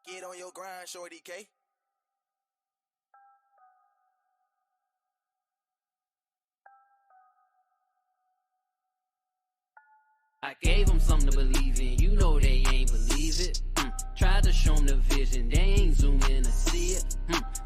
Get on your grind, Shorty K. I gave them something to believe in, you know they ain't believe it. Tried to show them the vision, they ain't zoom in to see it.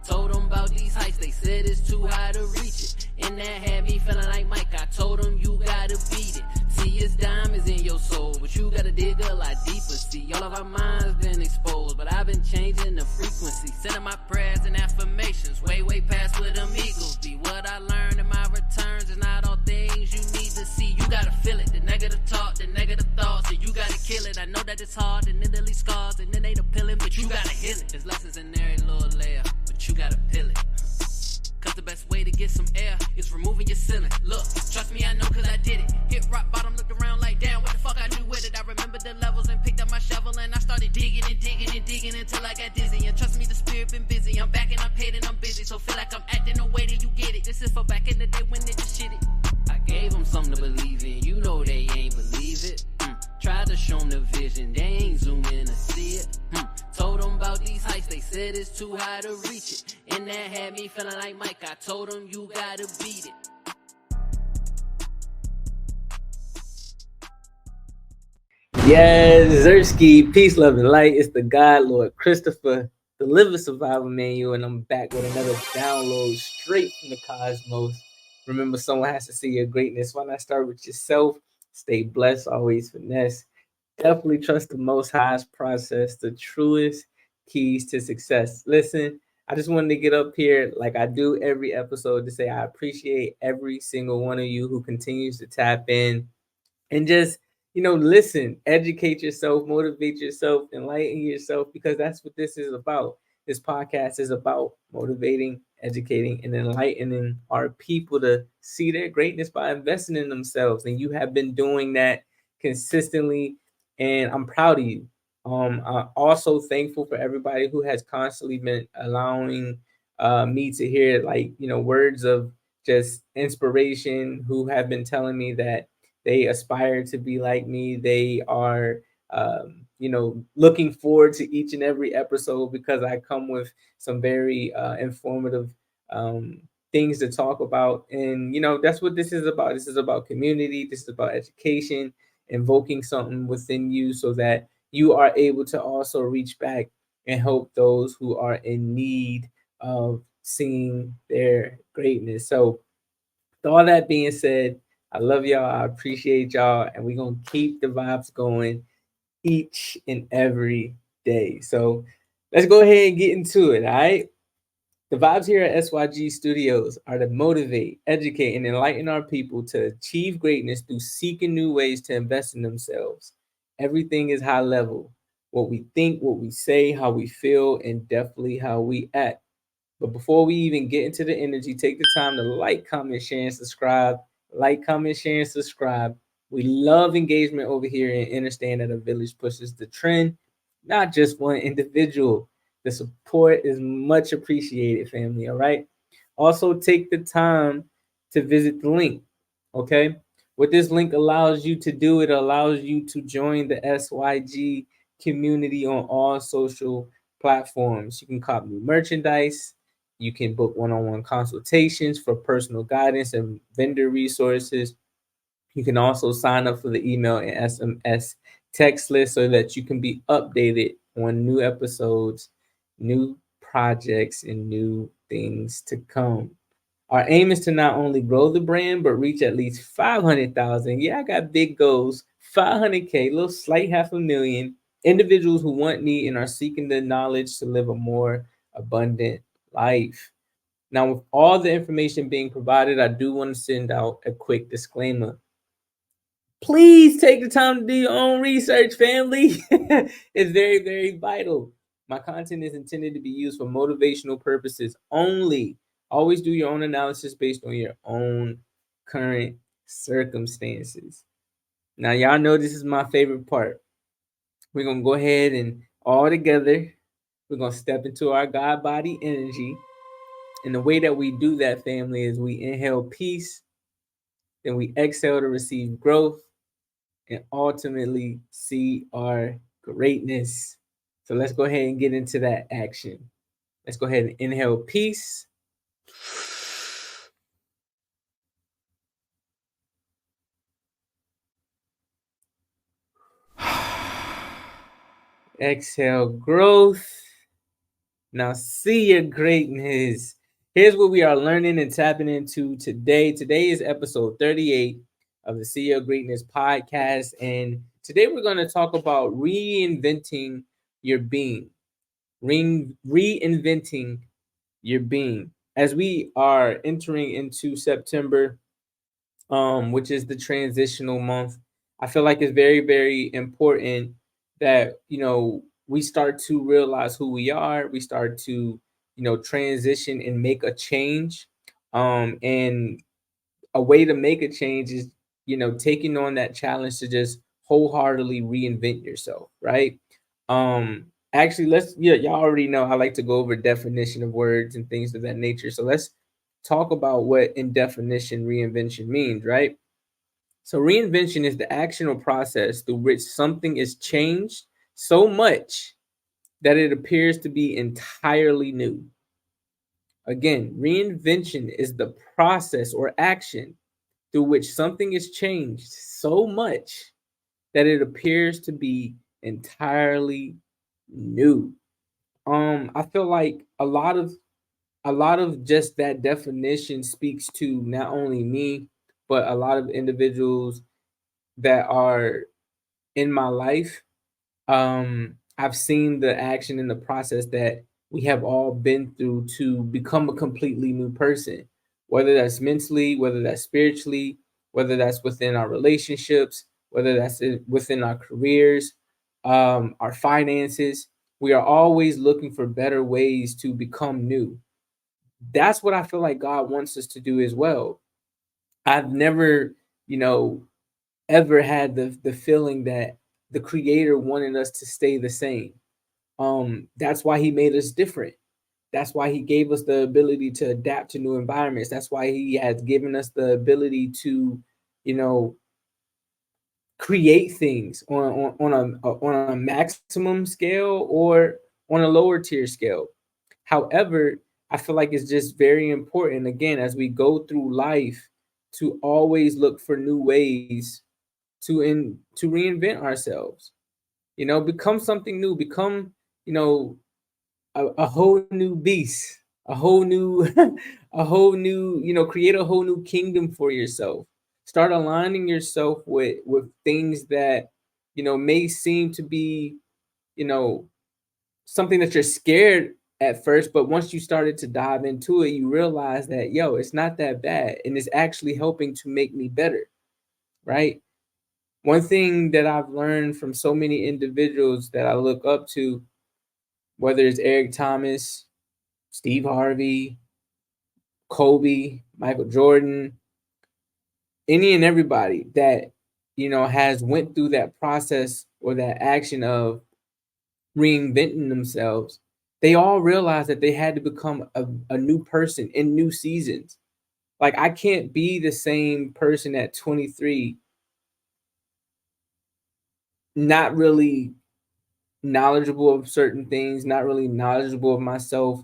Told them about these heights, they said it's too high to reach it. And that had me feeling like Mike, I told them you gotta beat it. See, it's diamonds in your soul, but you gotta dig a lot deeper. See, all of our minds been exposed, but I've been changing the frequency. Sending my prayers and affirmations, way past where them eagles be. What I learned in my returns is not all things you need to see. You gotta feel it, the negative talk, the negative thoughts, and you gotta kill it. I know that it's hard, and then it leaves scars, and then ain't appealing, but you gotta heal it. There's lessons in every little layer, but you gotta peel it. Cause the best way to get some air is removing your ceiling. Look, trust me, I know cause I did it. Hit rock bottom, looked around like, damn, what the fuck I do with it? I remember the levels and picked up my shovel and I started digging and digging and digging until I got dizzy. And trust me, the spirit been busy. I'm back and I'm paid and I'm busy. So feel like I'm acting the way that you get it. This is for back in the day when they just shit it. I gave them something to believe in, you know they ain't believe it. Tried to show them the vision, they ain't zoom in to see it. Told them about these heights, they said it's too high to reach it. And that had me feeling like Mike, I told them you gotta beat it. Yes, Zersky, peace, love, and light. It's the God Lord Christopher, the Liver Survival Manual, and I'm back with another download straight from the cosmos. Remember, someone has to see your greatness. Why not start with yourself? Stay blessed, always finesse. Definitely trust the Most High's process, the truest keys to success. Listen, I just wanted to get up here like I do every episode to say I appreciate every single one of you who continues to tap in and just listen, educate yourself, motivate yourself, enlighten yourself, because that's what this is about. This podcast is about motivating, educating, and enlightening our people to see their greatness by investing in themselves. And you have been doing that consistently, and I'm proud of you. I'm also thankful for everybody who has constantly been allowing me to hear, like, words of just inspiration, who have been telling me that they aspire to be like me. They are, looking forward to each and every episode because I come with some very informative things to talk about. And, that's what this is about. This is about community. This is about education, invoking something within you so that you are able to also reach back and help those who are in need of seeing their greatness. So, with all that being said, I love y'all. I appreciate y'all. And we're going to keep the vibes going each and every day. So let's go ahead and get into it. All right. The vibes here at SYG Studios are to motivate, educate, and enlighten our people to achieve greatness through seeking new ways to invest in themselves. Everything is high level. What we think, what we say, how we feel, and definitely how we act. But before we even get into the energy, take the time to like, comment, share, and subscribe. Like, comment, share, and subscribe. We love engagement over here and understand that a village pushes the trend, not just one individual. The support is much appreciated, family. All right. Also, take the time to visit the link. Okay. What this link allows you to do, it allows you to join the SYG community on all social platforms. You can cop new merchandise, you can book one-on-one consultations for personal guidance and vendor resources. You can also sign up for the email and SMS text list so that you can be updated on new episodes, new projects, and new things to come. Our aim is to not only grow the brand, but reach at least 500,000. Yeah, I got big goals. 500K, little slight half a million individuals who want, need, and are seeking the knowledge to live a more abundant life. Now, with all the information being provided, I do want to send out a quick disclaimer. Please take the time to do your own research, family. It's very, very vital. My content is intended to be used for motivational purposes only. Always do your own analysis based on your own current circumstances. Now, y'all know this is my favorite part. We're going to go ahead and all together, we're going to step into our God body energy. And the way that we do that, family, is we inhale peace, then we exhale to receive growth, and ultimately see our greatness. So let's go ahead and get into that action. Let's go ahead and inhale peace. Exhale growth. Now see your greatness. Here's what we are learning and tapping into today. Today is episode 38 of the See Your Greatness podcast. And today we're going to talk about reinventing your being. Reinventing your being. As we are entering into September, which is the transitional month, I feel like it's very, very important that, we start to realize who we are. We start to, transition and make a change. And a way to make a change is, taking on that challenge to just wholeheartedly reinvent yourself, right? Actually, y'all already know I like to go over definition of words and things of that nature. So let's talk about what in definition reinvention means, right? So reinvention is the action or process through which something is changed so much that it appears to be entirely new. Again, reinvention is the process or action through which something is changed so much that it appears to be entirely new. I feel like a lot of just that definition speaks to not only me, but a lot of individuals that are in my life. I've seen the action in the process that we have all been through to become a completely new person, whether that's mentally, whether that's spiritually, whether that's within our relationships, whether that's within our careers, our finances. We are always looking for better ways to become new. That's what I feel like God wants us to do as well. I've never, you know, ever had the feeling that the creator wanted us to stay the same. That's why he made us different. That's why he gave us the ability to adapt to new environments. That's why he has given us the ability to, you know, create things on a maximum scale or on a lower tier scale. However, I feel like it's just very important, again, as we go through life, to always look for new ways to reinvent ourselves. Become something new, become, you know a whole new beast, a whole new a whole new, create a whole new kingdom for yourself. Start aligning yourself with things that, may seem to be, you know something that you're scared at first, but once you started to dive into it, you realize that, it's not that bad, and it's actually helping to make me better, right? One thing that I've learned from so many individuals that I look up to, whether it's Eric Thomas, Steve Harvey, Kobe, Michael Jordan, any and everybody that, has went through that process or that action of reinventing themselves, they all realized that they had to become a new person in new seasons. Like, I can't be the same person at 23, not really knowledgeable of certain things, not really knowledgeable of myself,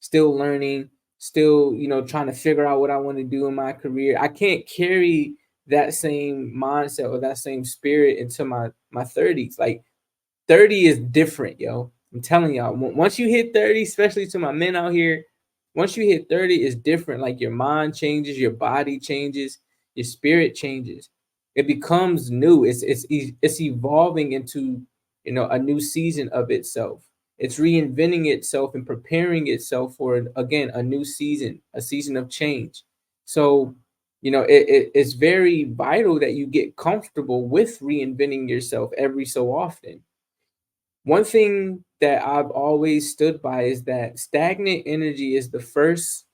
still learning, still, trying to figure out what I want to do in my career. I can't carry that same mindset or that same spirit into my 30s. Like, 30 is different, yo. I'm telling y'all. Once you hit 30, especially to my men out here, once you hit 30, it's different. Like, your mind changes, your body changes, your spirit changes. It becomes new. It's evolving into, a new season of itself. It's reinventing itself and preparing itself for, again, a new season, a season of change. So, it's very vital that you get comfortable with reinventing yourself every so often. One thing that I've always stood by is that stagnant energy is the first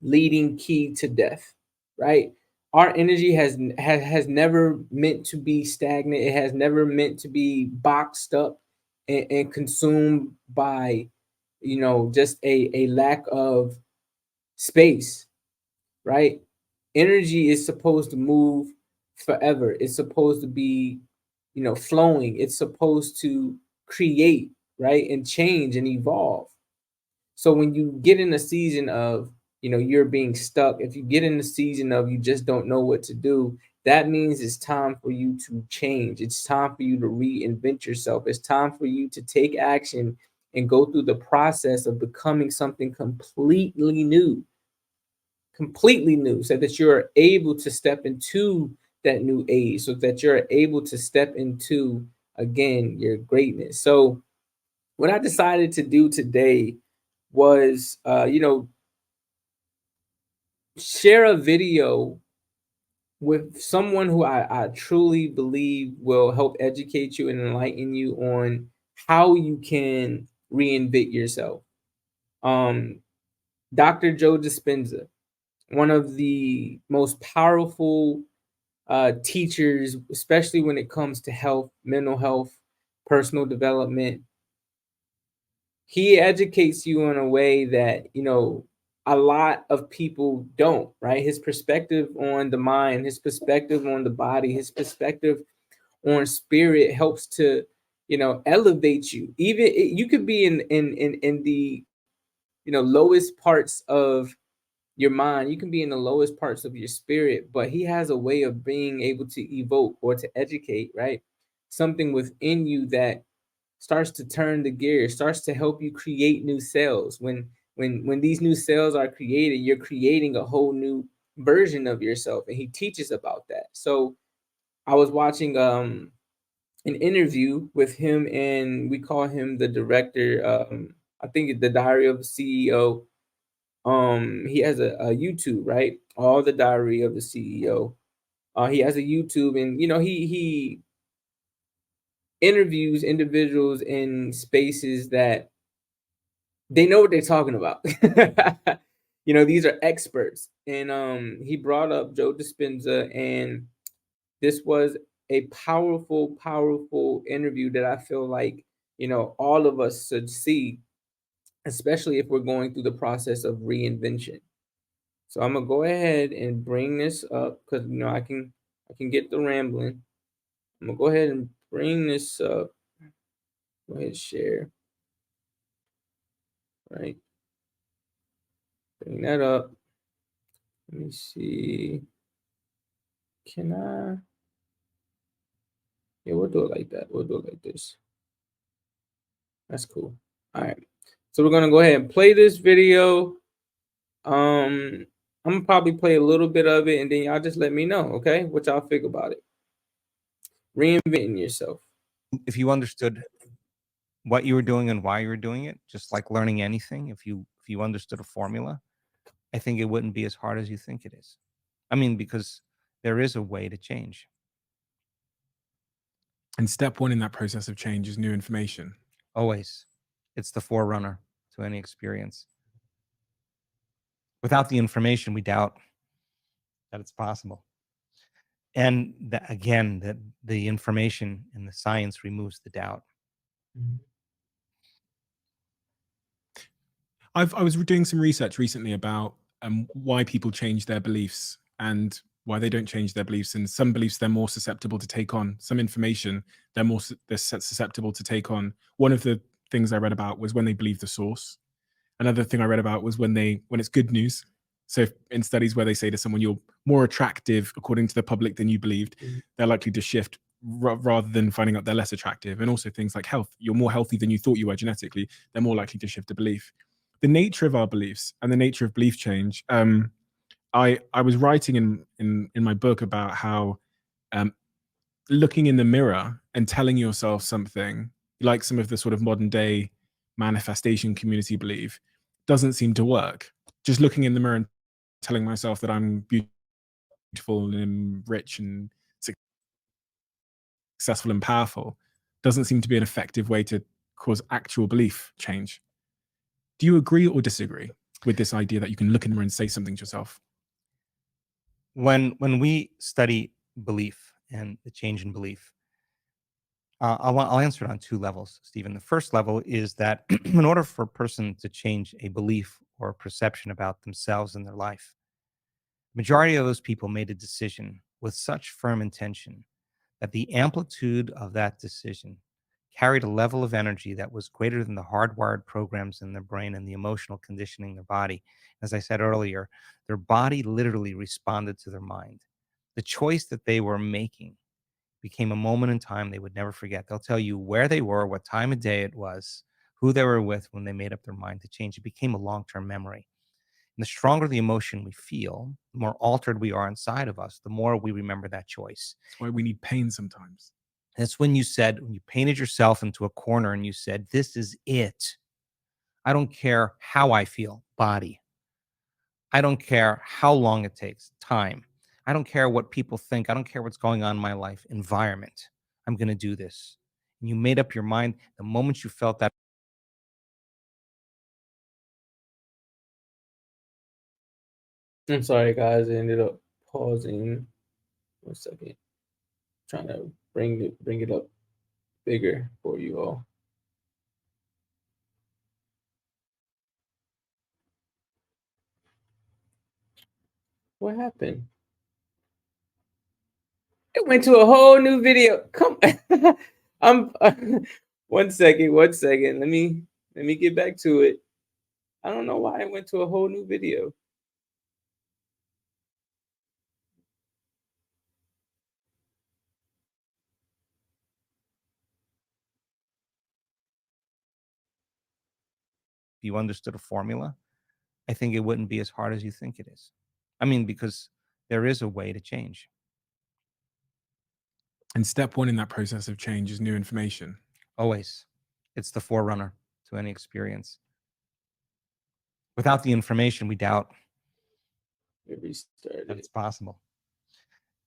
leading key to death, right? Our energy has never meant to be stagnant. It has never meant to be boxed up and consumed by, just a lack of space, right? Energy is supposed to move forever. It's supposed to be, flowing. It's supposed to create. right? And change and evolve. So when you get in a season of, you're being stuck, if you get in the season of you just don't know what to do, that means it's time for you to change. It's time for you to reinvent yourself. It's time for you to take action and go through the process of becoming something completely new, so that you're able to step into that new age, so that you're able to step into, again, your greatness. So what I decided to do today was, share a video with someone who I truly believe will help educate you and enlighten you on how you can reinvent yourself. Um, Dr. Joe Dispenza, one of the most powerful teachers, especially when it comes to health, mental health, personal development. He educates you in a way that, a lot of people don't, right? His perspective on the mind, his perspective on the body, his perspective on spirit helps to, elevate you. Even you could be in the, lowest parts of your mind, you can be in the lowest parts of your spirit, but he has a way of being able to evoke or to educate, right? Something within you that starts to turn the gear, starts to help you create new cells. When these new cells are created, you're creating a whole new version of yourself, and he teaches about that. So I was watching an interview with him, and we call him the director, I think the Diary of a CEO. He has a YouTube, right? All the Diary of the CEO. He has a YouTube, and he interviews individuals in spaces that they know what they're talking about. These are experts. And he brought up Joe Dispenza, and this was a powerful, powerful interview that I feel like, all of us should see, especially if we're going through the process of reinvention. So I'm gonna go ahead and bring this up because I can get the rambling. I'm gonna go ahead and bring this up. Go ahead, share. Right. Bring that up. Let me see. Can I? Yeah, we'll do it like that. We'll do it like this. That's cool. All right. So we're gonna go ahead and play this video. I'm gonna probably play a little bit of it, and then y'all just let me know, okay, what y'all think about it. Reinventing yourself. If you understood what you were doing and why you were doing it, just like learning anything, if you understood a formula, I think it wouldn't be as hard as you think it is. I mean, because there is a way to change. And step one in that process of change is new information. Always. It's the forerunner to any experience. Without the information, we doubt that it's possible. And again, the information and the science removes the doubt. I was doing some research recently about why people change their beliefs and why they don't change their beliefs. And some beliefs they're more susceptible to take on. Some information they're susceptible to take on. One of the things I read about was when they believe the source. Another thing I read about was when it's good news. So in studies where they say to someone, you're more attractive according to the public than you believed, they're likely to shift rather than finding out they're less attractive. And also things like health. You're more healthy than you thought you were genetically. They're more likely to shift a belief. The nature of our beliefs and the nature of belief change. I was writing in my book about how looking in the mirror and telling yourself something, like some of the sort of modern day manifestation community believe, doesn't seem to work. Just looking in the mirror and telling myself that I'm beautiful and rich and successful and powerful doesn't seem to be an effective way to cause actual belief change. Do you agree or disagree with this idea that you can look in the mirror and say something to yourself? When we study belief and the change in belief, I'll answer it on two levels, Stephen. The first level is that in order for a person to change a belief or a perception about themselves and their life, the majority of those people made a decision with such firm intention that the amplitude of that decision carried a level of energy that was greater than the hardwired programs in their brain and the emotional conditioning in their body. As I said earlier, their body literally responded to their mind. The choice that they were making became a moment in time they would never forget. They'll tell you where they were, what time of day it was, who they were with when they made up their mind to change. It became a long-term memory. And the stronger the emotion we feel, the more altered we are inside of us, the more we remember that choice. That's why we need pain sometimes. That's when you painted yourself into a corner and you said, this is it. I don't care how I feel, body. I don't care how long it takes, time. I don't care what people think. I don't care what's going on in my life, environment. I'm going to do this. And you made up your mind the moment you felt that. I'm sorry, guys. I ended up pausing. 1 second. Trying to bring it up bigger for you all. What happened? It went to a whole new video. Come, I'm 1 second. 1 second. Let me get back to it. I don't know why it went to a whole new video. If you understood a formula, I think it wouldn't be as hard as you think it is. I mean, because there is a way to change. And step one in that process of change is new information. Always. It's the forerunner to any experience. Without the information, we doubt It restarted. that it's possible.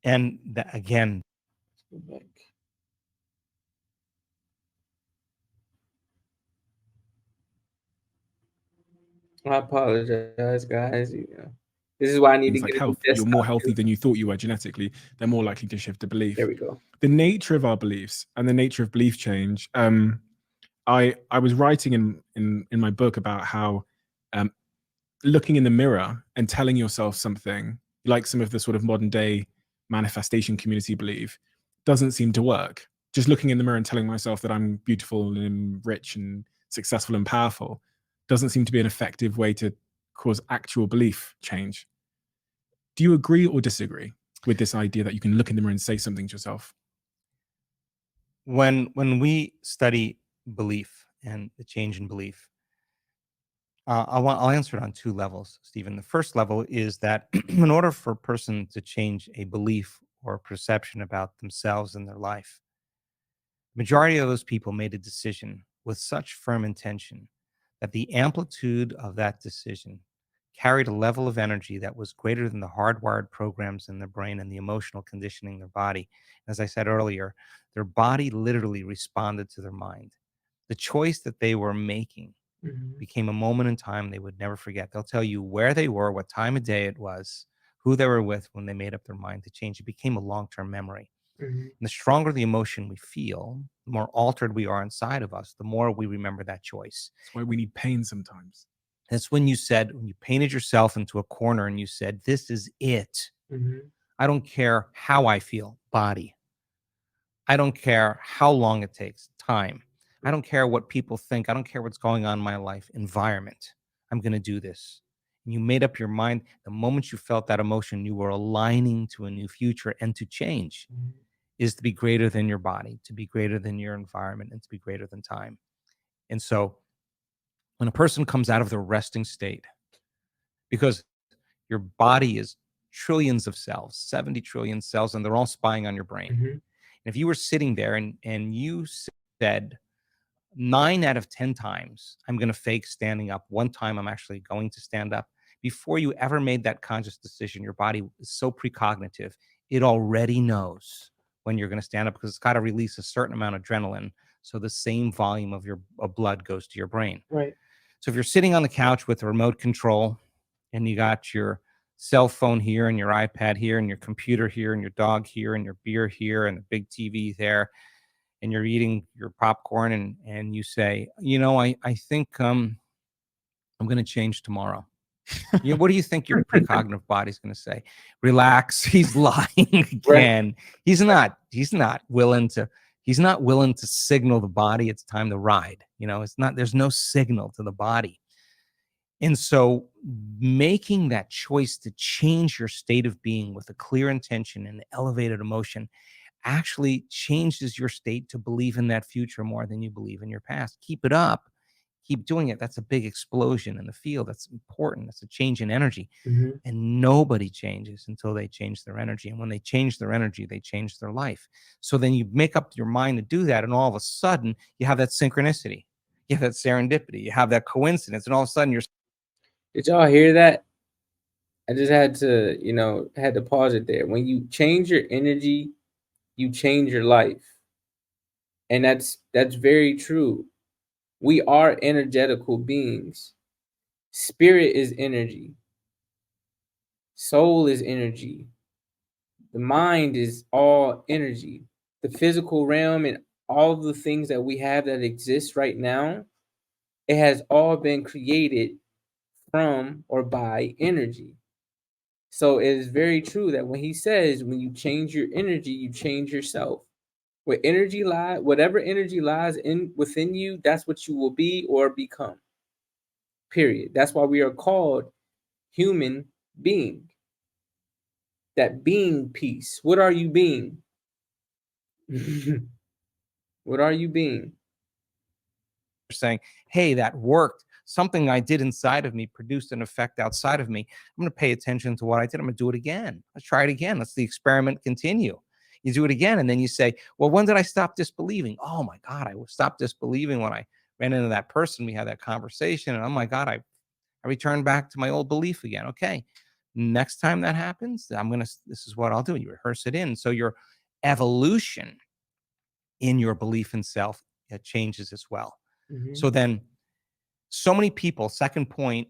And that, again, Let's go back. I apologize, guys. This is why I need Things to like get health. You're more healthy than you thought you were genetically. They're more likely to shift a belief. There we go. The nature of our beliefs and the nature of belief change. I was writing in my book about how looking in the mirror and telling yourself something, like some of the sort of modern day manifestation community believe, doesn't seem to work. Just looking in the mirror and telling myself that I'm beautiful and rich and successful and powerful doesn't seem to be an effective way to cause actual belief change. Do you agree or disagree with this idea that you can look in the mirror and say something to yourself? when we study belief and the change in belief, I'll answer it on two levels, Stephen. The first level is that in order for a person to change a belief or a perception about themselves and their life, the majority of those people made a decision with such firm intention that the amplitude of that decision carried a level of energy that was greater than the hardwired programs in their brain and the emotional conditioning in their body. As I said earlier, their body literally responded to their mind. The choice that they were making became a moment in time they would never forget. They'll tell you where they were, what time of day it was, who they were with when they made up their mind to change. It became a long-term memory. And the stronger the emotion we feel, the more altered we are inside of us, the more we remember that choice. That's why we need pain sometimes. That's when you painted yourself into a corner and you said, this is it. I don't care how I feel, body. I don't care how long it takes, time. I don't care what people think. I don't care what's going on in my life, environment. I'm going to do this. And you made up your mind the moment you felt that emotion, you were aligning to a new future, and to change is to be greater than your body, to be greater than your environment, and to be greater than time. And so when a person comes out of the resting state, because your body is trillions of cells, 70 trillion cells, and they're all spying on your brain. And if you were sitting there and you said 9 out of 10 times, I'm going to fake standing up. One time I'm actually going to stand up. Before you ever made that conscious decision, your body is so precognitive. It already knows when you're going to stand up because it's got to release a certain amount of adrenaline. So the same volume of your blood goes to your brain. Right. So if you're sitting on the couch with a remote control and you got your cell phone here and your iPad here and your computer here and your dog here and your beer here and the big TV there, and you're eating your popcorn and you say, I think I'm going to change tomorrow. What do you think your precognitive body's going to say? Relax. He's lying again. Right. He's not willing to. He's not willing to signal the body it's time to ride. There's no signal to the body. And so making that choice to change your state of being with a clear intention and elevated emotion actually changes your state to believe in that future more than you believe in your past. Keep it up. Keep doing it. That's a big explosion in the field. That's important. That's a change in energy. And nobody changes until they change their energy. And when they change their energy, they change their life. So then you make up your mind to do that. And all of a sudden, you have that synchronicity. You have that serendipity. You have that coincidence. And all of a sudden, you're... Did y'all hear that? I just had to pause it there. When you change your energy, you change your life. And that's very true. We are energetical beings. Spirit is energy. Soul is energy. The mind is all energy. The physical realm and all of the things that we have that exist right now, it has all been created from or by energy. So it is very true that when he says, when you change your energy, you change yourself. Where energy lies, whatever energy lies within you, that's what you will be or become. Period. That's why we are called human being. That being piece. What are you being? What are you being? Saying, hey, that worked. Something I did inside of me produced an effect outside of me. I'm going to pay attention to what I did. I'm going to do it again. Let's try it again. Let's the experiment continue. You do it again. And then you say, well, when did I stop disbelieving? Oh my God, I stopped disbelieving when I ran into that person. We had that conversation. And oh my God, I returned back to my old belief again. Okay. Next time that happens, this is what I'll do. And you rehearse it in. So your evolution in your belief in self, it changes as well. So then so many people, second point,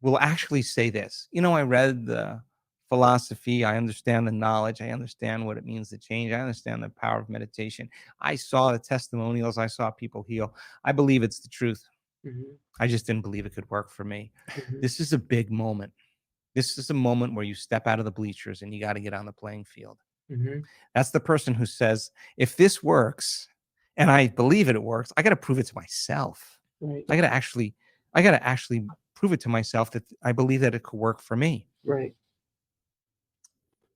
will actually say this. I read the philosophy. I understand the knowledge. I understand what it means to change. I understand the power of meditation. I saw the testimonials. I saw people heal. I believe it's the truth. I just didn't believe it could work for me. This is a big moment. This is a moment where you step out of the bleachers and you got to get on the playing field. That's the person who says, if this works and I believe it works, I got to prove it to myself. Right. I got to actually prove it to myself that I believe that it could work for me. Right.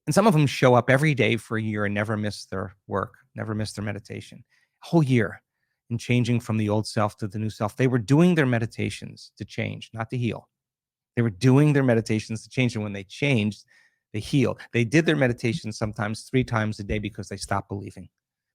And some of them show up every day for a year and never miss their work, never miss their meditation. A whole year in changing from the old self to the new self. They were doing their meditations to change, not to heal. They were doing their meditations to change. And when they changed, they healed. They did their meditations sometimes 3 times a day because they stopped believing.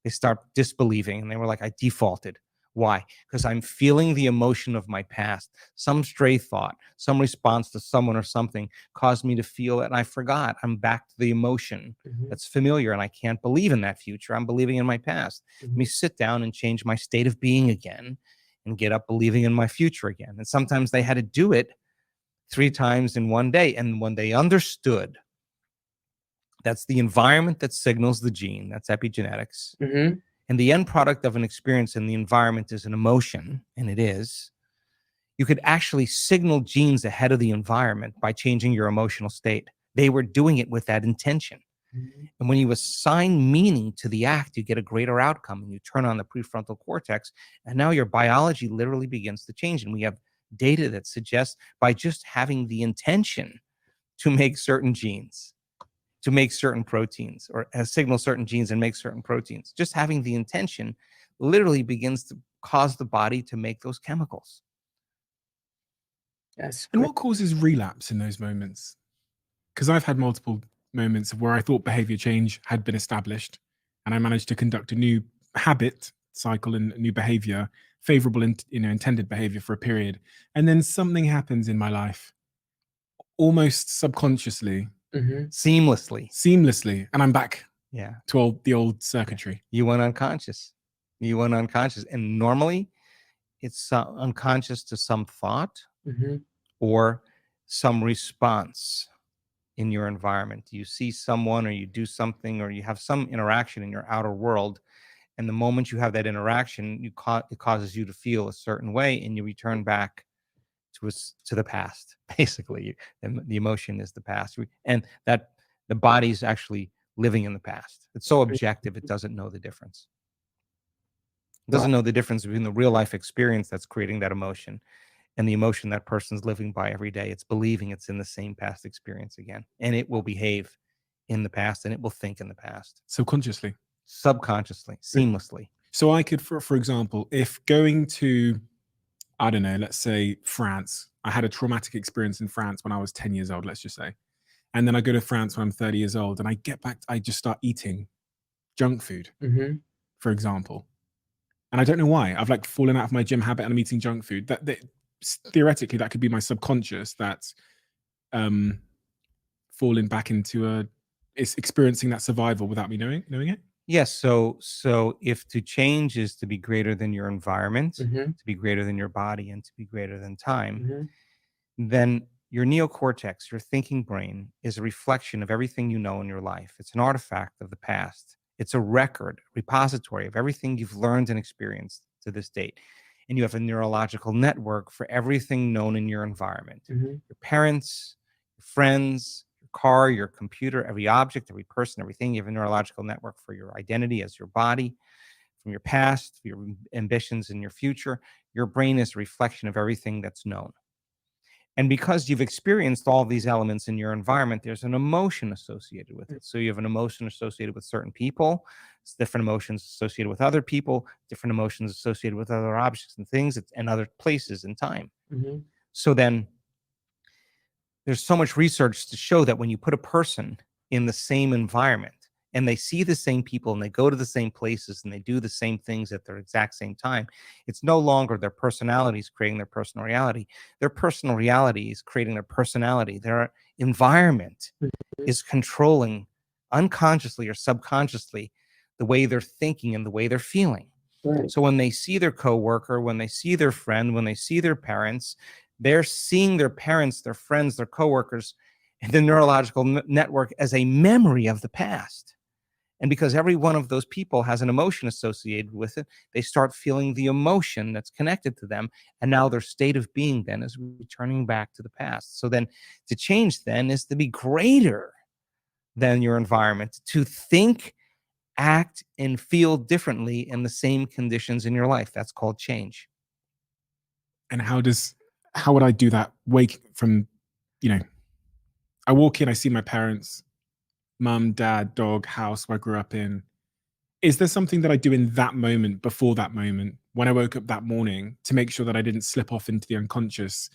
They start disbelieving. And they were like, I defaulted. Why? Because I'm feeling the emotion of my past. Some stray thought, some response to someone or something caused me to feel it. And I forgot. I'm back to the emotion that's familiar. And I can't believe in that future. I'm believing in my past. Let me sit down and change my state of being again and get up believing in my future again. And sometimes they had to do it 3 times in one day. And when they understood that's the environment that signals the gene, that's epigenetics. And the end product of an experience in the environment is an emotion, and it is. You could actually signal genes ahead of the environment by changing your emotional state. They were doing it with that intention. And when you assign meaning to the act, you get a greater outcome, and you turn on the prefrontal cortex, and now your biology literally begins to change. And we have data that suggests by just having the intention to make certain genes, to make certain proteins, or signal certain genes and make certain proteins. Just having the intention literally begins to cause the body to make those chemicals. That's And great. what causes relapse in those moments? Because I've had multiple moments where I thought behavior change had been established and I managed to conduct a new habit cycle and new behavior, favorable and intended behavior for a period. And then something happens in my life almost subconsciously, seamlessly, and I'm back to the old circuitry. You went unconscious. And normally it's unconscious to some thought or some response in your environment. You see someone or you do something or you have some interaction in your outer world. And the moment you have that interaction, it causes you to feel a certain way, and you return back to the past. Basically, the emotion is the past, and that the body's actually living in the past. It's so objective, it doesn't know the difference. Doesn't know the difference between the real life experience that's creating that emotion and the emotion that person's living by every day. It's believing it's in the same past experience again, and it will behave in the past, and it will think in the past Subconsciously. subconsciously, seamlessly. So I could, for example, if going to, I don't know, let's say France, I had a traumatic experience in France when I was 10 years old, let's just say. And then I go to France when I'm 30 years old and I get back, I just start eating junk food, for example. And I don't know why. I've like fallen out of my gym habit and I'm eating junk food. That theoretically, that could be my subconscious that's falling back into it's experiencing that survival without me knowing it. Yes. So if to change is to be greater than your environment, to be greater than your body, and to be greater than time, then your neocortex, your thinking brain, is a reflection of everything you know in your life. It's an artifact of the past. It's a record, repository of everything you've learned and experienced to this date. And you have a neurological network for everything known in your environment. Your parents, your friends, your car, your computer, every object, every person, everything. You have a neurological network for your identity as your body, from your past, your ambitions, and your future. Your brain is a reflection of everything that's known. And because you've experienced all these elements in your environment, there's an emotion associated with it. So you have an emotion associated with certain people, it's different emotions associated with other people, different emotions associated with other objects and things and other places in time. So then there's so much research to show that when you put a person in the same environment and they see the same people and they go to the same places and they do the same things at their exact same time, it's no longer their personalities creating their personal reality. Their personal reality is creating their personality. Their environment is controlling unconsciously or subconsciously the way they're thinking and the way they're feeling. So when they see their coworker, when they see their friend, when they see their parents, they're seeing their parents, their friends, their coworkers, and the neurological network as a memory of the past. And because every one of those people has an emotion associated with it, they start feeling the emotion that's connected to them. And now their state of being then is returning back to the past. So then to change then is to be greater than your environment, to think, act, and feel differently in the same conditions in your life. That's called change. And how would I do that? Wake from, I walk in, I see my parents, mum, dad, dog, house where I grew up in. Is there something that I do in that moment, before that moment, when I woke up that morning, to make sure that I didn't slip off into the unconscious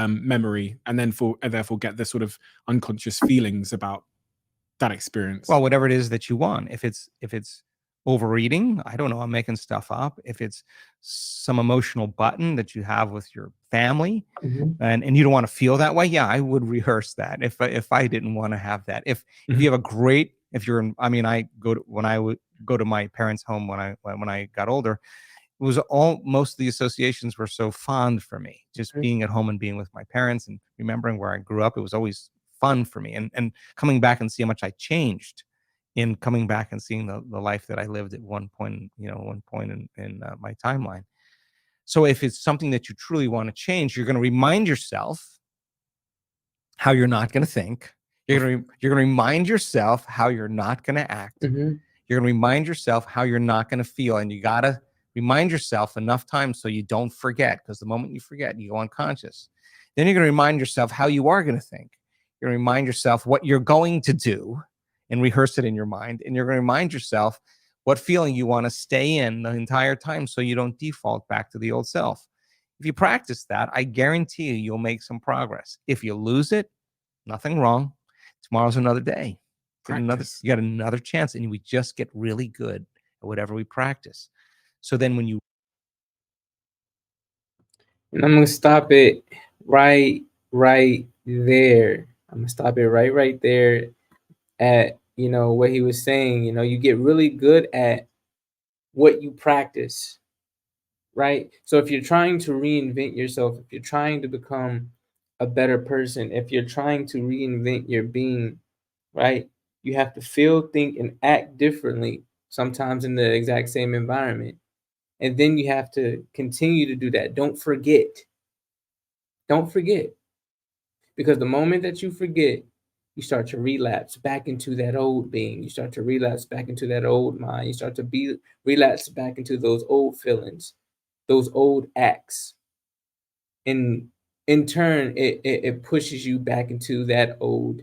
memory and then therefore get the sort of unconscious feelings about that experience? Well, whatever it is that you want. If it's overeating, I don't know, I'm making stuff up. If it's some emotional button that you have with your family and you don't want to feel that way, yeah, I would rehearse that if I didn't want to have that. If you have a great, when I would go to my parents' home when I got older, it was most of the associations were so fond for me, just being at home and being with my parents and remembering where I grew up. It was always fun for me, and coming back and see how much I changed in coming back and seeing the life that I lived at one point in my timeline. So if it's something that you truly want to change, you're going to remind yourself how you're not going to think. You're going to remind yourself how you're not going to act. You're going to remind yourself how you're not going to feel, and you got to remind yourself enough times so you don't forget, because the moment you forget, you go unconscious. Then you're going to remind yourself how you are going to think. You're going to remind yourself what you're going to do and rehearse it in your mind. And you're going to remind yourself what feeling you want to stay in the entire time so you don't default back to the old self. If you practice that, I guarantee you'll make some progress. If you lose it, nothing wrong. Tomorrow's another day. You got another chance, and we just get really good at whatever we practice. So then when you... And I'm going to stop it right there. I'm going to stop it right there at, what he was saying. You get really good at what you practice, right? So if you're trying to reinvent yourself, if you're trying to become a better person, if you're trying to reinvent your being, right, you have to feel, think, and act differently, sometimes in the exact same environment. And then you have to continue to do that. Don't forget. Because the moment that you forget, you start to relapse back into that old being. You start to relapse back into that old mind. You start to relapse back into those old feelings, those old acts. And in turn, it pushes you back into that old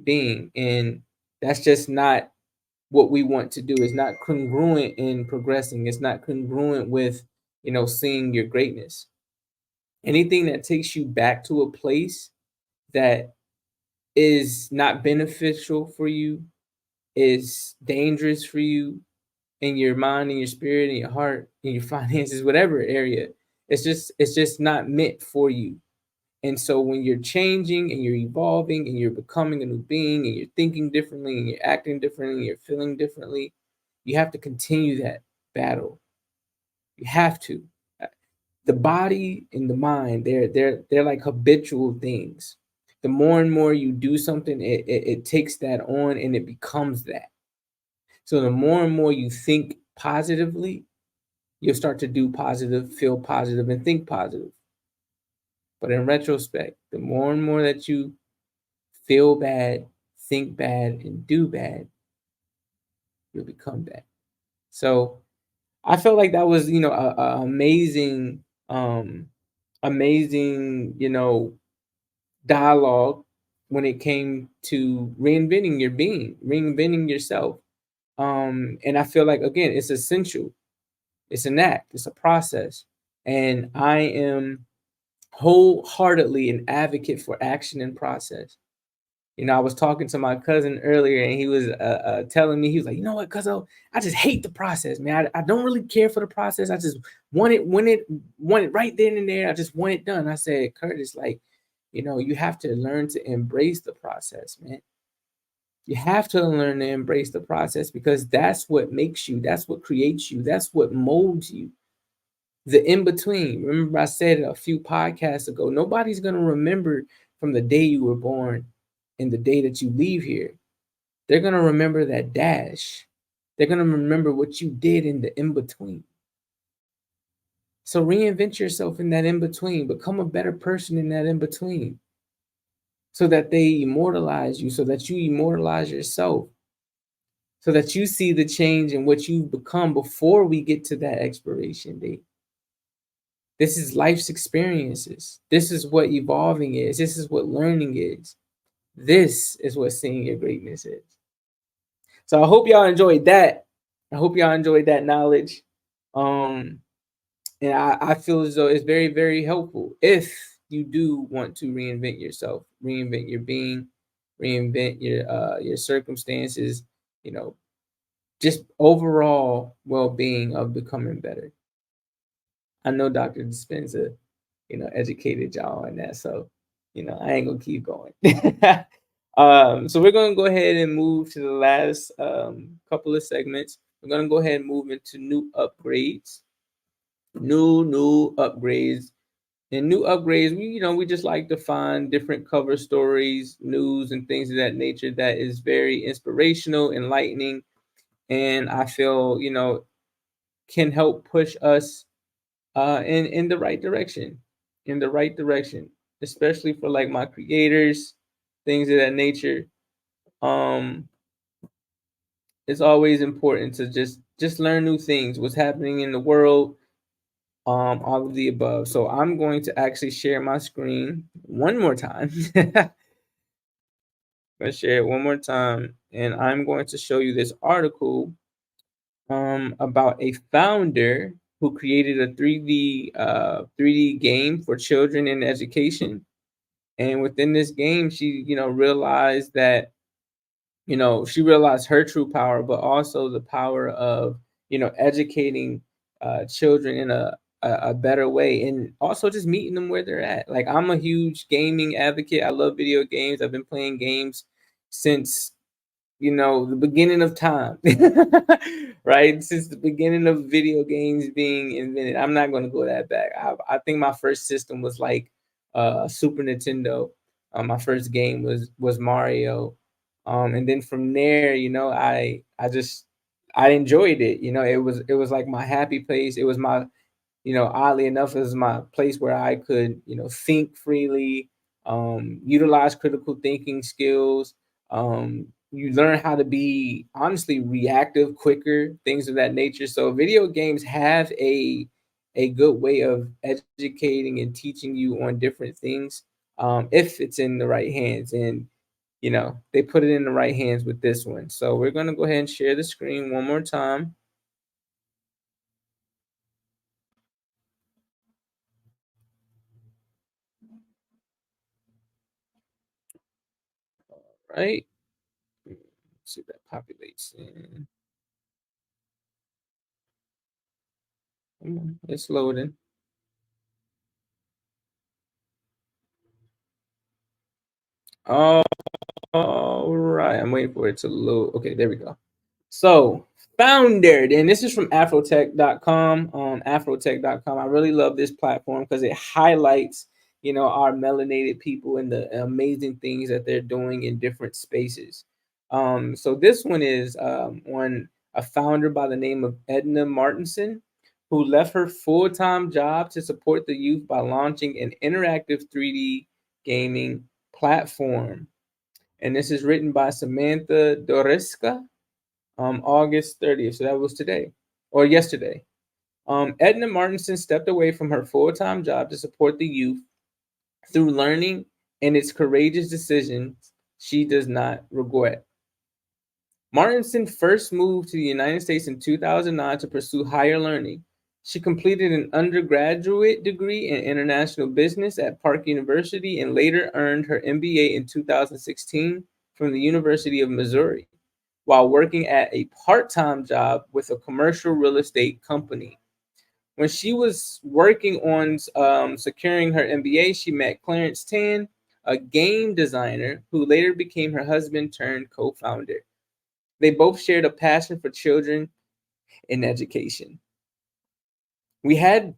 being. And that's just not what we want to do. It's not congruent in progressing. It's not congruent with, seeing your greatness. Anything that takes you back to a place that is not beneficial for you, is dangerous for you in your mind and your spirit and your heart and your finances, whatever area, it's just not meant for you. And so when you're changing and you're evolving and you're becoming a new being and you're thinking differently and you're acting differently and you're feeling differently, you have to continue that battle. You have to. The body and the mind, they're like habitual things. The more and more you do something, it takes that on and it becomes that. So the more and more you think positively, you'll start to do positive, feel positive, and think positive. But in retrospect, the more and more that you feel bad, think bad, and do bad, you'll become bad. So I felt like that was, a amazing, amazing, dialogue when it came to reinventing your being, reinventing yourself. And I feel like, again, it's essential. It's an act. It's a process. And I am wholeheartedly an advocate for action and process. I was talking to my cousin earlier, and he was telling me, he was like, you know what, cuz I just hate the process, man. I don't really care for the process. I just want it right then and there. I just want it done. I said, Curtis, like, you have to learn to embrace the process, man. You have to learn to embrace the process because that's what makes you, that's what creates you, that's what molds you. The in between. Remember, I said a few podcasts ago, nobody's going to remember from the day you were born and the day that you leave here. They're going to remember that dash. They're going to remember what you did in the in between. So reinvent yourself in that in between. Become a better person in that in between so that they immortalize you, so that you immortalize yourself, so that you see the change in what you've become before we get to that expiration date. This is life's experiences. This is what evolving is. This is what learning is. This is what seeing your greatness is. So I hope y'all enjoyed that. I hope y'all enjoyed that knowledge. And I feel as though it's very, very helpful if you do want to reinvent yourself, reinvent your being, reinvent your circumstances, just overall well-being of becoming better. I know Dr. Dispenza, educated y'all on that. So, I ain't gonna keep going. So we're gonna go ahead and move to the last couple of segments. We're gonna go ahead and move into new upgrades. New upgrades. And new upgrades, we just like to find different cover stories, news, and things of that nature that is very inspirational, enlightening, and I feel, can help push us in the right direction, especially for like my creators, things of that nature. It's always important to just learn new things, what's happening in the world, all of the above. So I'm going to actually share my screen one more time. Let's share it one more time, and I'm going to show you this article about a founder who created a 3D game for children in education. And within this game, she realized that she realized her true power, but also the power of educating children in a better way, and also just meeting them where they're at. Like, I'm a huge gaming advocate. I love video games. I've been playing games since the beginning of time, right? Since the beginning of video games being invented. I'm not going to go that back. I think my first system was like Super Nintendo. My first game was Mario, and then from there, I enjoyed it. It was like my happy place. It was my, oddly enough, it was my place where I could think freely, utilize critical thinking skills, You learn how to be honestly reactive, quicker, things of that nature. So video games have a good way of educating and teaching you on different things, if it's in the right hands. And they put it in the right hands with this one. So we're gonna go ahead and share the screen one more time. Right. Let's see if that populates in. Come on, it's loading. Oh, all right. I'm waiting for it to load. Okay, there we go. So, foundered, and this is from afrotech.com. Afrotech.com. I really love this platform because it highlights, our melanated people and the amazing things that they're doing in different spaces. So this one is on a founder by the name of Edna Martinson, who left her full-time job to support the youth by launching an interactive 3D gaming platform. And this is written by Samantha Doreska, August 30th. So that was today or yesterday. Edna Martinson stepped away from her full time job to support the youth through learning, and its courageous decisions she does not regret. Martinson first moved to the United States in 2009 to pursue higher learning. She completed an undergraduate degree in international business at Park University and later earned her MBA in 2016 from the University of Missouri while working at a part-time job with a commercial real estate company. When she was working on securing her MBA, she met Clarence Tan, a game designer who later became her husband turned co-founder. They both shared a passion for children and education. We had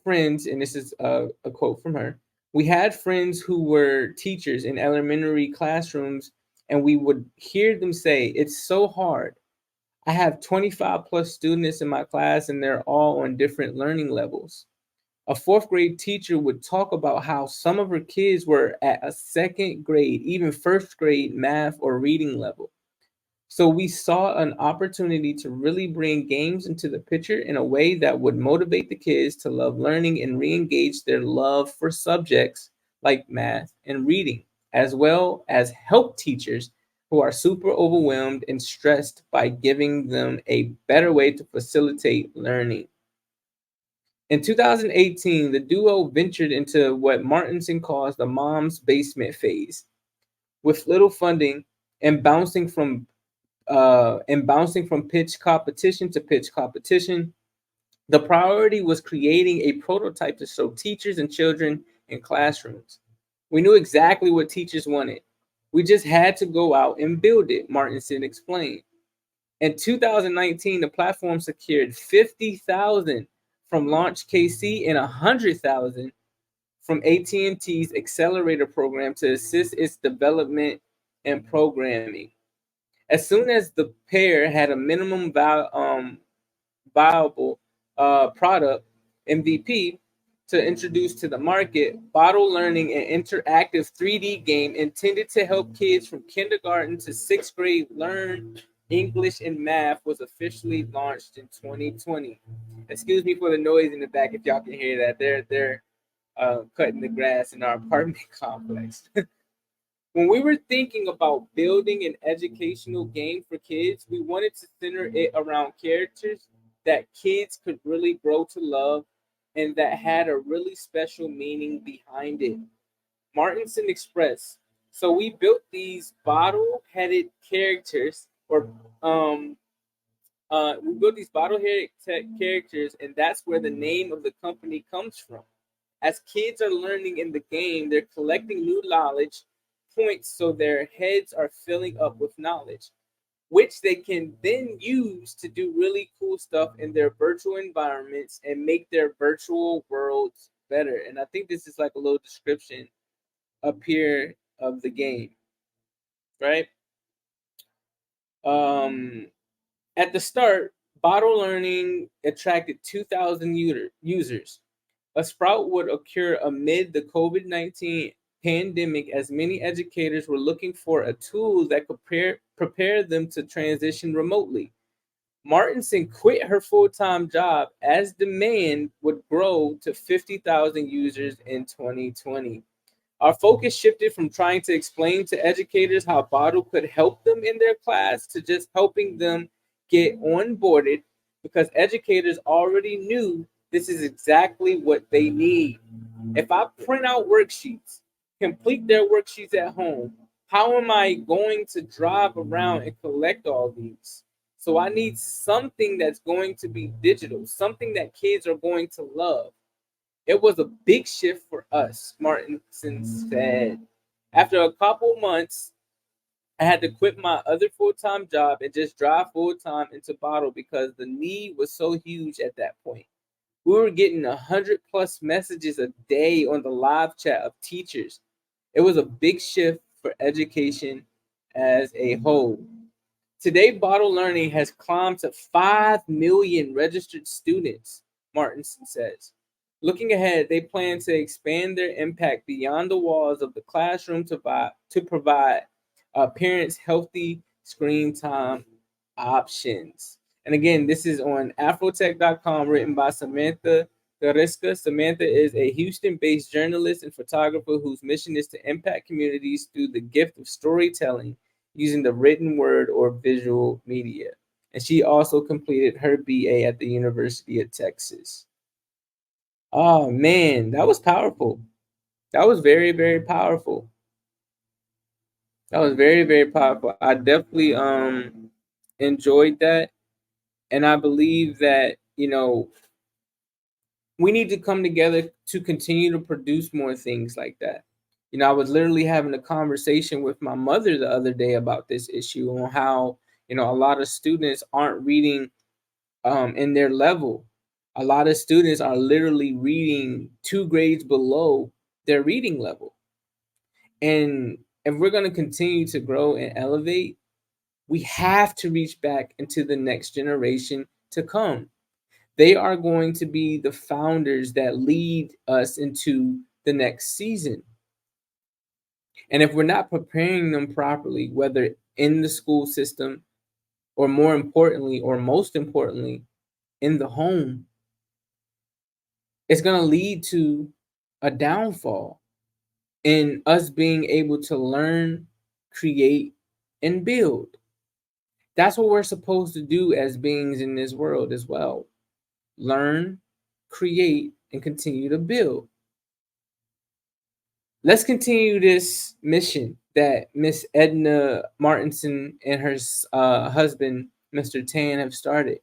friends, and this is a quote from her. We had friends who were teachers in elementary classrooms, and we would hear them say, "It's so hard. I have 25 plus students in my class, and they're all on different learning levels." A fourth grade teacher would talk about how some of her kids were at a second grade, even first grade math or reading level. So we saw an opportunity to really bring games into the picture in a way that would motivate the kids to love learning and re-engage their love for subjects like math and reading, as well as help teachers who are super overwhelmed and stressed by giving them a better way to facilitate learning. In 2018, the duo ventured into what Martinson calls the mom's basement phase, with little funding and bouncing from pitch competition to pitch competition. The priority was creating a prototype to show teachers and children in classrooms. We knew exactly what teachers wanted. We just had to go out and build it, Martinson explained. In 2019, the platform secured 50,000 from Launch KC and 100,000 from AT&T's accelerator program to assist its development and programming. As soon as the pair had a minimum viable product (MVP) to introduce to the market, Bottle Learning, an interactive 3D game intended to help kids from kindergarten to sixth grade learn English and math, was officially launched in 2020. Excuse me for the noise in the back if y'all can hear that. They're cutting the grass in our apartment complex. When we were thinking about building an educational game for kids, we wanted to center it around characters that kids could really grow to love and that had a really special meaning behind it. Martinson expressed. So we built these bottle-headed characters, or we built these bottle-headed characters, and that's where the name of the company comes from. As kids are learning in the game, they're collecting new knowledge points so their heads are filling up with knowledge, which they can then use to do really cool stuff in their virtual environments and make their virtual worlds better. And I think this is like a little description up here of the game, right? Um, at the start, Bottle Learning attracted 2,000 users. A sprout would occur amid the COVID-19 pandemic, as many educators were looking for a tool that could prepare them to transition remotely. Martinson quit her full-time job as demand would grow to 50,000 users in 2020. Our focus shifted from trying to explain to educators how Bottle could help them in their class to just helping them get onboarded, because educators already knew this is exactly what they need. If I print out worksheets, complete their worksheets at home, how am I going to drive around and collect all these? So I need something that's going to be digital, something that kids are going to love. It was a big shift for us, Martinson said. After a couple months, I had to quit my other full-time job and just drive full-time into Bottle because the need was so huge at that point. We were getting 100 plus messages a day on the live chat of teachers. It was a big shift for education as a whole. Today, Bottle Learning has climbed to 5 million registered students, Martinson says. Looking ahead, they plan to expand their impact beyond the walls of the classroom to provide parents healthy screen time options. And again, this is on afrotech.com, written by Samantha Gariska. Samantha is a Houston-based journalist and photographer whose mission is to impact communities through the gift of storytelling using the written word or visual media. And she also completed her BA at the University of Texas. Oh man, that was powerful. That was very, very powerful. That was very, very powerful. I definitely enjoyed that. And I believe that, we need to come together to continue to produce more things like that. I was literally having a conversation with my mother the other day about this issue on how, a lot of students aren't reading in their level. A lot of students are literally reading 2 grades below their reading level. And if we're going to continue to grow and elevate, we have to reach back into the next generation to come. They are going to be the founders that lead us into the next season. And if we're not preparing them properly, whether in the school system or more importantly, or most importantly, in the home, it's going to lead to a downfall in us being able to learn, create, and build. That's what we're supposed to do as beings in this world as well. Learn, create, and continue to build. Let's continue this mission that Miss Edna Martinson and her husband, Mr. Tan, have started.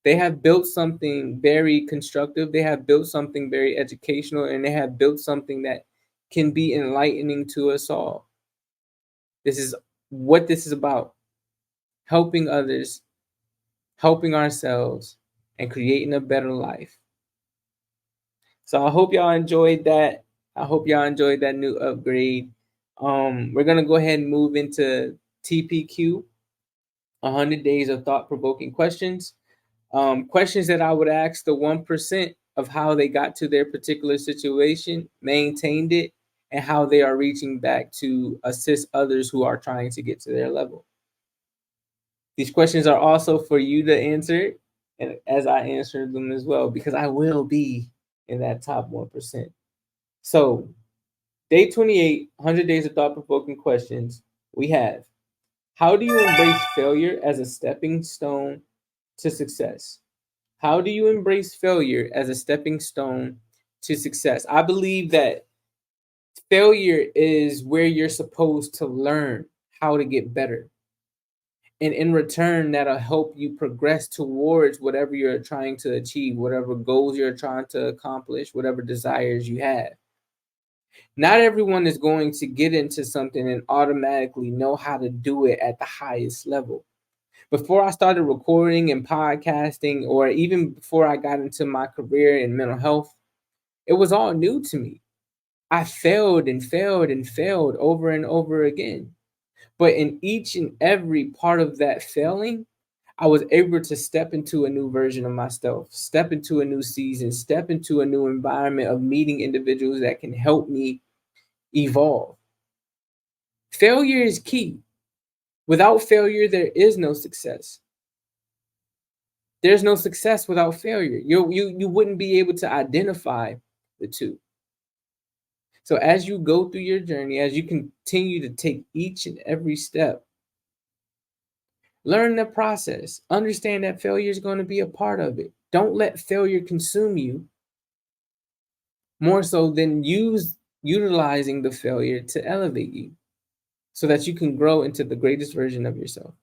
They have built something very constructive. They have built something very educational, and they have built something that can be enlightening to us all. This is what this is about. Helping others, helping ourselves, and creating a better life. So I hope y'all enjoyed that. I hope y'all enjoyed that new upgrade. We're going to go ahead and move into TPQ, 100 days of thought-provoking questions. Questions that I would ask the 1% of how they got to their particular situation, maintained it, and how they are reaching back to assist others who are trying to get to their level. These questions are also for you to answer, and as I answer them as well, because I will be in that top 1%. So, day 28, 100 days of thought-provoking questions. We have, how do you embrace failure as a stepping stone to success? How do you embrace failure as a stepping stone to success? I believe that failure is where you're supposed to learn how to get better. And in return, that'll help you progress towards whatever you're trying to achieve, whatever goals you're trying to accomplish, whatever desires you have. Not everyone is going to get into something and automatically know how to do it at the highest level. Before I started recording and podcasting, or even before I got into my career in mental health, it was all new to me. I failed and failed and failed over and over again. But in each and every part of that failing, I was able to step into a new version of myself, step into a new season, step into a new environment of meeting individuals that can help me, evolve. Failure is key. Without failure, there is no success. There's no success without failure. You wouldn't be able to identify the two. So as you go through your journey, as you continue to take each and every step, learn the process. Understand that failure is going to be a part of it. Don't let failure consume you more so than utilizing the failure to elevate you so that you can grow into the greatest version of yourself.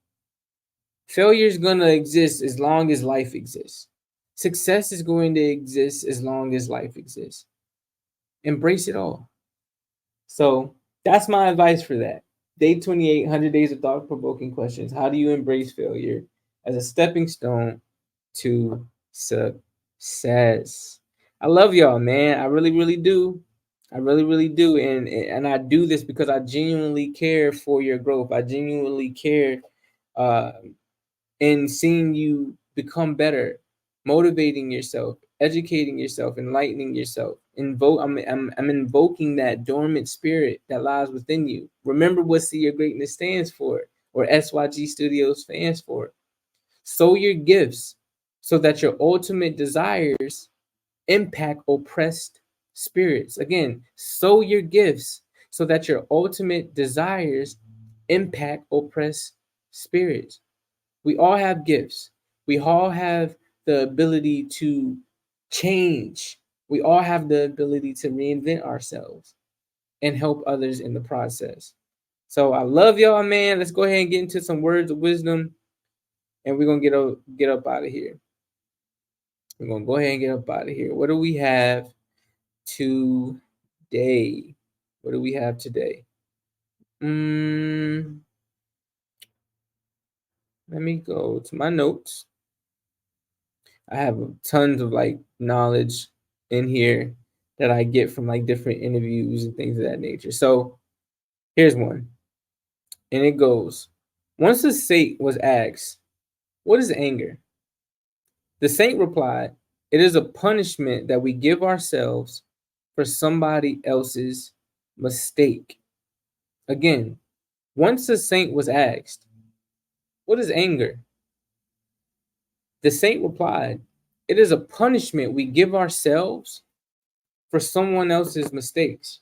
Failure is going to exist as long as life exists. Success is going to exist as long as life exists. Embrace it all. So that's my advice for that. Day 28, 100 days of thought-provoking questions. How do you embrace failure as a stepping stone to success? I love y'all, man. I really, really do. I really, really do. And I do this because I genuinely care for your growth. I genuinely care in seeing you become better, motivating yourself, educating yourself, enlightening yourself. I'm invoking that dormant spirit that lies within you. Remember what See Your Greatness stands for, or SYG Studios stands for. Sow your gifts so that your ultimate desires impact oppressed spirits. Again, sow your gifts so that your ultimate desires impact oppressed spirits. We all have gifts. We all have the ability to change. We all have the ability to reinvent ourselves and help others in the process. So I love y'all, man. Let's go ahead and get into some words of wisdom, and we're gonna get up out of here. We're gonna go ahead and get up out of here. What do we have today? What do we have today? Let me go to my notes. I have tons of like knowledge in here that I get from like different interviews and things of that nature. So here's one. And it goes, once the saint was asked, what is anger? The saint replied, it is a punishment that we give ourselves for somebody else's mistake. Again, once the saint was asked, what is anger? The saint replied, it is a punishment we give ourselves for someone else's mistakes.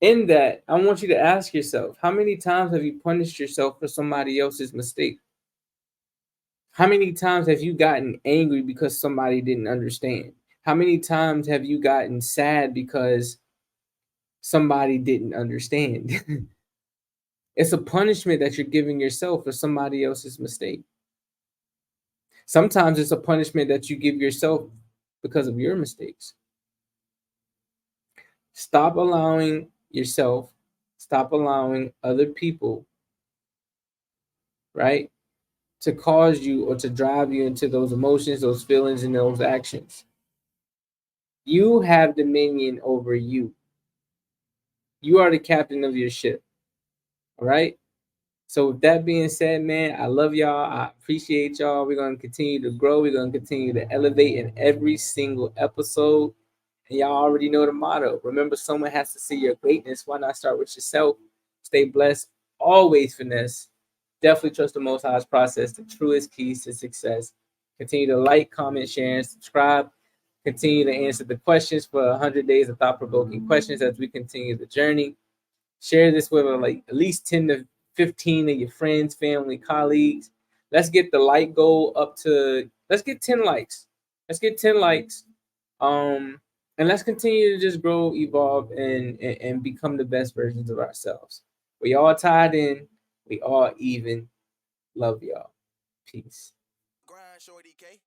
In that, I want you to ask yourself, how many times have you punished yourself for somebody else's mistake? How many times have you gotten angry because somebody didn't understand? How many times have you gotten sad because somebody didn't understand? It's a punishment that you're giving yourself for somebody else's mistake. Sometimes it's a punishment that you give yourself because of your mistakes. Stop allowing yourself, stop allowing other people, right, to cause you or to drive you into those emotions, those feelings, and those actions. You have dominion over you. You are the captain of your ship. All right? So with that being said, man, I love y'all. I appreciate y'all. We're going to continue to grow. We're going to continue to elevate in every single episode. And y'all already know the motto. Remember, someone has to see your greatness. Why not start with yourself? Stay blessed. Always finesse. Definitely trust the Most High's process, the truest keys to success. Continue to like, comment, share, and subscribe. Continue to answer the questions for 100 days of thought-provoking questions as we continue the journey. Share this with like at least 10 to 15 of your friends, family, colleagues. Let's get the like goal up to, let's get 10 likes. Let's get 10 likes. And let's continue to just grow, evolve, and become the best versions of ourselves. We all tied in. We all even. Love y'all. Peace. Grind, shorty K.